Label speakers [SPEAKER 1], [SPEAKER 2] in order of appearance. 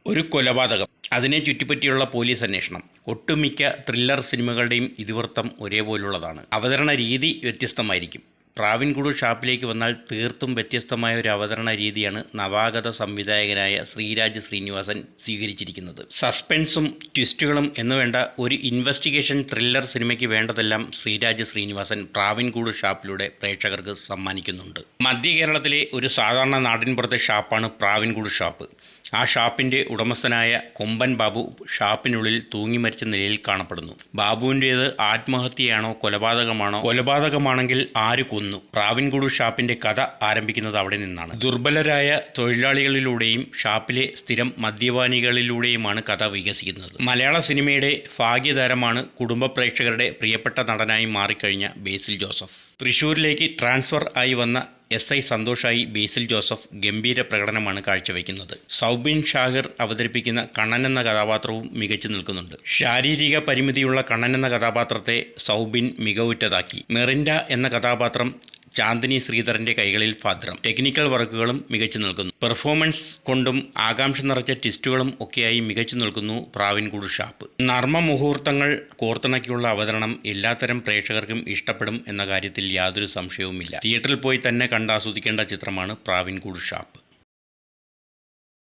[SPEAKER 1] ഒരു കൊലപാതകം, അതിനെ ചുറ്റിപ്പറ്റിയുള്ള പോലീസ് അന്വേഷണം. ഒട്ടുമിക്ക ത്രില്ലർ സിനിമകളുടെയും ഇതിവൃത്തം ഒരേപോലുള്ളതാണ്. അവതരണ രീതി വ്യത്യസ്തമായിരിക്കും. പ്രാവിൻകുടു ഷാപ്പിലേക്ക് വന്നാൽ തീർത്തും വ്യത്യസ്തമായ ഒരു അവതരണ രീതിയാണ് നവാഗത സംവിധായകനായ ശ്രീരാജ് ശ്രീനിവാസൻ സ്വീകരിച്ചിരിക്കുന്നത്. സസ്പെൻസും ട്വിസ്റ്റുകളും എന്നുവേണ്ട ഒരു ഇൻവെസ്റ്റിഗേഷൻ ത്രില്ലർ സിനിമയ്ക്ക് വേണ്ടതെല്ലാം ശ്രീരാജ് ശ്രീനിവാസൻ പ്രാവിൻകുടു ഷാപ്പിലൂടെ പ്രേക്ഷകർക്ക് സമ്മാനിക്കുന്നുണ്ട്. മധ്യ കേരളത്തിലെ ഒരു സാധാരണ നാട്ടിൻപുറത്തെ ഷാപ്പാണ് പ്രാവിൻകുടു ഷാപ്പ്. ആ ഷാപ്പിൻ്റെ ഉടമസ്ഥനായ കൊമ്പൻ ബാബു ഷാപ്പിനുള്ളിൽ തൂങ്ങി മരിച്ച നിലയിൽ കാണപ്പെടുന്നു. ബാബുവിൻ്റേത് ആത്മഹത്യയാണോ കൊലപാതകമാണോ? കൊലപാതകമാണെങ്കിൽ ആര് കൊന്നു? പ്രാവിൻകുടു ഷാപ്പിൻ്റെ കഥ ആരംഭിക്കുന്നത് അവിടെ നിന്നാണ്. ദുർബലരായ തൊഴിലാളികളിലൂടെയും ഷാപ്പിലെ സ്ഥിരം മദ്യപാനികളിലൂടെയുമാണ് കഥ വികസിക്കുന്നത്. മലയാള സിനിമയുടെ ഭാഗ്യതാരമാണ് കുടുംബ പ്രേക്ഷകരുടെ പ്രിയപ്പെട്ട നടനായി മാറിക്കഴിഞ്ഞ ബേസിൽ ജോസഫ്. തൃശ്ശൂരിലേക്ക് ട്രാൻസ്ഫർ ആയി വന്ന SI സന്തോഷായി ബേസിൽ ജോസഫ് ഗംഭീര പ്രകടനമാണ് കാഴ്ചവെക്കുന്നത്. സൗബിൻ ഷാഹിർ അവതരിപ്പിക്കുന്ന കണ്ണൻ എന്ന കഥാപാത്രവും മികച്ചു നിൽക്കുന്നുണ്ട്. ശാരീരിക പരിമിതിയുള്ള കണ്ണൻ എന്ന കഥാപാത്രത്തെ സൗബിൻ മികവുറ്റതാക്കി. മെറിൻഡ എന്ന കഥാപാത്രം ചാന്ദിനി ശ്രീധരൻ്റെ കൈകളിൽ ഭദ്രം. ടെക്നിക്കൽ വർക്കുകളും മികച്ചു നിൽക്കുന്നു. പെർഫോമൻസ് കൊണ്ടും ആകാംക്ഷ നിറച്ച ട്വിസ്റ്റുകളും ഒക്കെയായി മികച്ചു നിൽക്കുന്നു പ്രാവിൻകുടു ഷാപ്പ്. നർമ്മ മുഹൂർത്തങ്ങൾ കോർത്തിണക്കിയുള്ള അവതരണം എല്ലാത്തരം പ്രേക്ഷകർക്കും ഇഷ്ടപ്പെടും എന്ന കാര്യത്തിൽ യാതൊരു സംശയവുമില്ല. തിയേറ്ററിൽ പോയി തന്നെ കണ്ടാസ്വദിക്കേണ്ട ചിത്രമാണ് പ്രാവിൻകുടു ഷാപ്പ്.